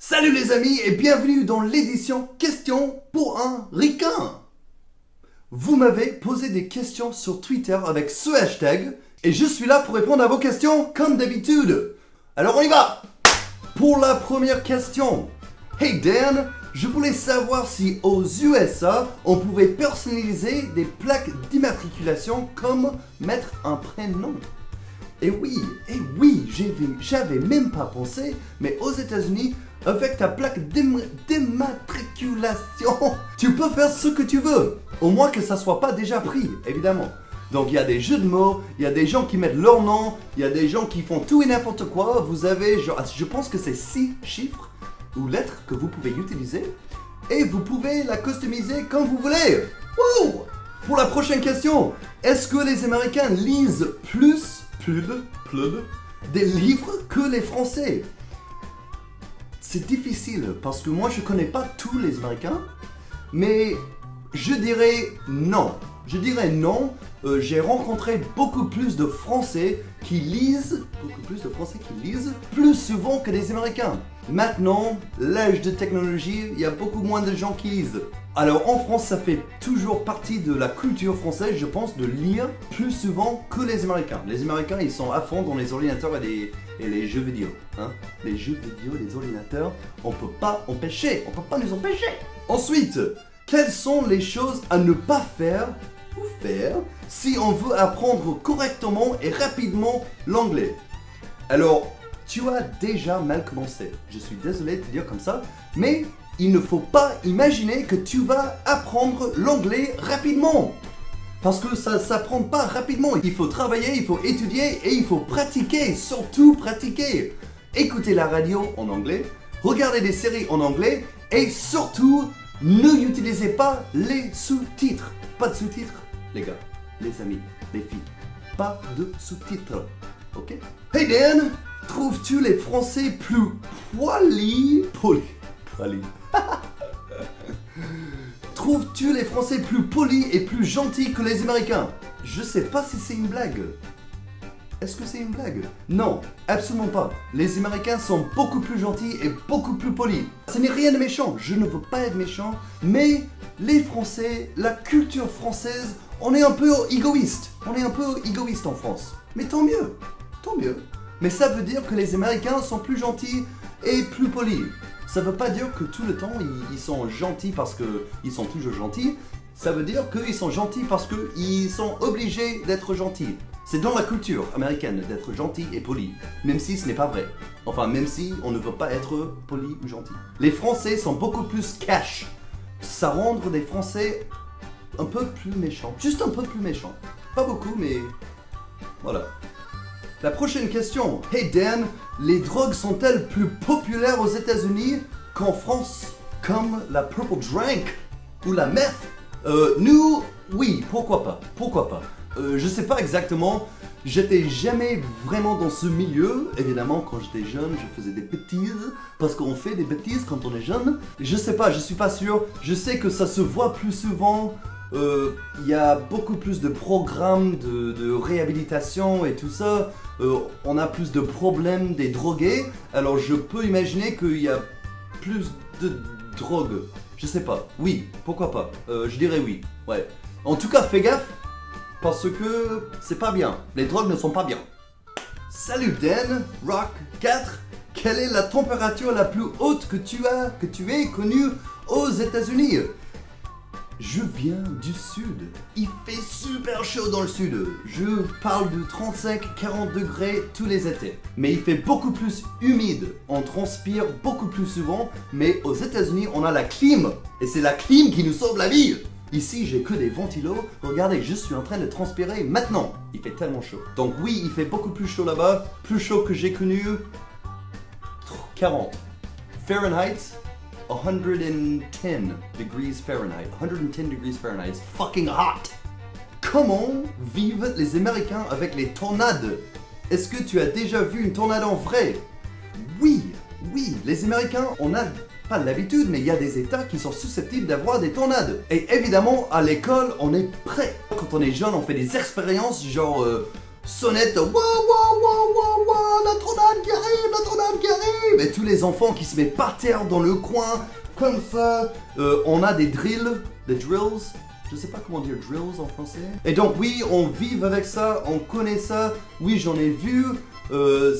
Salut les amis et bienvenue dans l'édition Questions pour un ricain. Vous m'avez posé des questions sur Twitter avec ce hashtag et je suis là pour répondre à vos questions comme d'habitude. Alors on y va. Pour la première question. Hey Dan, je voulais savoir si aux USA on pouvait personnaliser des plaques d'immatriculation comme mettre un prénom. Et oui, j'avais même pas pensé, mais aux États-Unis, avec ta plaque d'immatriculation, tu peux faire ce que tu veux, au moins que ça soit pas déjà pris, évidemment. Donc il y a des jeux de mots, il y a des gens qui mettent leur nom, il y a des gens qui font tout et n'importe quoi. Vous avez, genre, je pense que c'est 6 chiffres ou lettres que vous pouvez utiliser et vous pouvez la customiser comme vous voulez. Wouh! Pour la prochaine question, est-ce que les Américains lisent plus des livres que les Français? C'est difficile parce que moi je connais pas tous les Américains, mais je dirais non. J'ai rencontré beaucoup plus de Français qui lisent, plus souvent que des Américains. Maintenant, l'âge de technologie, il y a beaucoup moins de gens qui lisent. Alors en France, ça fait toujours partie de la culture française, je pense, de lire plus souvent que les Américains. Les Américains, ils sont à fond dans les ordinateurs et les jeux vidéo. Hein? Les jeux vidéo, les ordinateurs, on peut pas nous empêcher. Ensuite, quelles sont les choses à ne pas faire ou faire si on veut apprendre correctement et rapidement l'anglais? Alors, tu as déjà mal commencé. Je suis désolé de te dire comme ça, mais il ne faut pas imaginer que tu vas apprendre l'anglais rapidement. Parce que ça ne s'apprend pas rapidement. Il faut travailler, il faut étudier et il faut pratiquer, surtout pratiquer. Écoutez la radio en anglais, regardez des séries en anglais et surtout, ne utilisez pas les sous-titres. Pas de sous-titres, les gars, les amis, les filles. Pas de sous-titres, ok? Hey Dan, trouves-tu les Français plus polis? Trouves-tu les Français plus polis et plus gentils que les Américains? Je sais pas si c'est une blague. Est-ce que c'est une blague? Non, absolument pas. Les Américains sont beaucoup plus gentils et beaucoup plus polis. Ce n'est rien de méchant, je ne veux pas être méchant, mais les Français, la culture française, on est un peu égoïste. On est un peu égoïste en France. Mais tant mieux, tant mieux. Mais ça veut dire que les Américains sont plus gentils et plus polis. Ça veut pas dire que tout le temps ils sont gentils parce qu'ils sont toujours gentils. Ça veut dire qu'ils sont gentils parce qu'ils sont obligés d'être gentils. C'est dans la culture américaine d'être gentil et poli, même si ce n'est pas vrai. Enfin, même si on ne veut pas être poli ou gentil. Les Français sont beaucoup plus cash. Ça rend des Français un peu plus méchants. Juste un peu plus méchants. Pas beaucoup, mais voilà. La prochaine question. Hey Dan, les drogues sont-elles plus populaires aux États-Unis qu'en France, comme la Purple Drank ou la meth? Nous, oui, pourquoi pas. Je sais pas exactement, j'étais jamais vraiment dans ce milieu. Évidemment, quand j'étais jeune, je faisais des bêtises, parce qu'on fait des bêtises quand on est jeune. Je sais pas, je suis pas sûr. Je sais que ça se voit plus souvent. Il y a beaucoup plus de programmes de réhabilitation et tout ça. On a plus de problèmes des drogués. Alors je peux imaginer qu'il y a plus de drogue. Je sais pas. Oui, pourquoi pas. Je dirais oui. Ouais. En tout cas, fais gaffe. Parce que c'est pas bien. Les drogues ne sont pas bien. Salut Dan, Rock 4. Quelle est la température la plus haute que tu aies connue aux États-Unis? Je viens du sud. Il fait super chaud dans le sud. Je parle de 35-40 degrés tous les étés. Mais il fait beaucoup plus humide. On transpire beaucoup plus souvent. Mais aux États-Unis, on a la clim. Et c'est la clim qui nous sauve la vie. Ici, j'ai que des ventilos. Regardez, je suis en train de transpirer maintenant. Il fait tellement chaud. Donc oui, il fait beaucoup plus chaud là-bas. Plus chaud que j'ai connu. 40. Fahrenheit. 110 degrees Fahrenheit. 110 degrees Fahrenheit. It's fucking hot. Comment vivent les Américains avec les tornades? Est-ce que tu as déjà vu une tornade en vrai? Oui. Les Américains, on a pas l'habitude, mais il y a des États qui sont susceptibles d'avoir des tornades. Et évidemment, à l'école, on est prêt. Quand on est jeune, on fait des expériences, genre sonnette, waouh, waouh, waouh, waouh, waouh, la tornade qui arrive, la tornade qui arrive. Et tous les enfants qui se mettent par terre dans le coin, comme ça. On a des drills, je sais pas comment dire drills en français. Et donc oui, on vit avec ça, on connaît ça, oui j'en ai vu,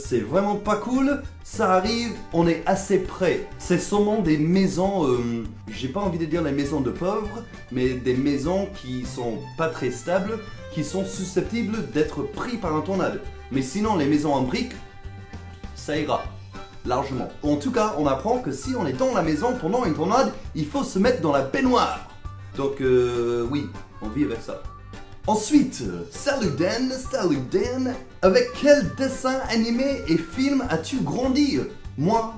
c'est vraiment pas cool, ça arrive, on est assez près. C'est seulement des maisons, j'ai pas envie de dire les maisons de pauvres, mais des maisons qui sont pas très stables, qui sont susceptibles d'être pris par un tornade. Mais sinon les maisons en briques, ça ira. Largement. En tout cas, on apprend que si on est dans la maison pendant une tornade, il faut se mettre dans la baignoire. Donc oui, on vit avec ça. Ensuite, salut Dan, avec quel dessin animé et film as-tu grandi? Moi,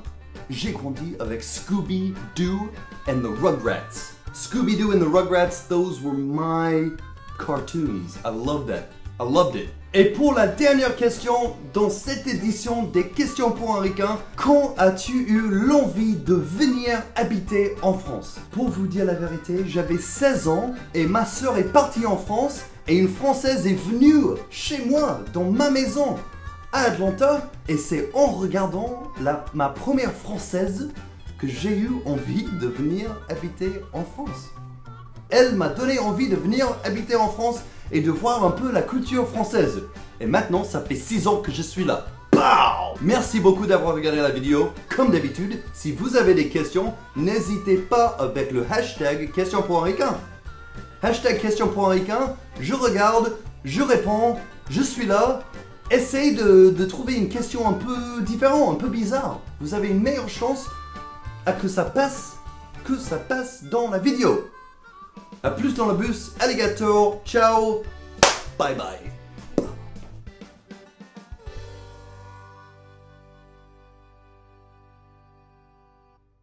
j'ai grandi avec Scooby-Doo and the Rugrats. Scooby-Doo and the Rugrats, those were my cartoons. I loved that. I loved it. Et pour la dernière question dans cette édition des questions pour un ricain, quand as-tu eu l'envie de venir habiter en France? Pour vous dire la vérité, j'avais 16 ans et ma soeur est partie en France et une Française est venue chez moi, dans ma maison, à Atlanta, et c'est en regardant ma première Française que j'ai eu envie de venir habiter en France. Elle m'a donné envie de venir habiter en France et de voir un peu la culture française. Et maintenant, ça fait 6 ans que je suis là. Pow! Merci beaucoup d'avoir regardé la vidéo. Comme d'habitude, si vous avez des questions, n'hésitez pas avec le hashtag question pour un ricain. Hashtag question pour un ricain, je regarde, je réponds, je suis là. Essayez de trouver une question un peu différente, un peu bizarre. Vous avez une meilleure chance à que ça passe dans la vidéo. A plus dans le bus, alligator, ciao, bye bye.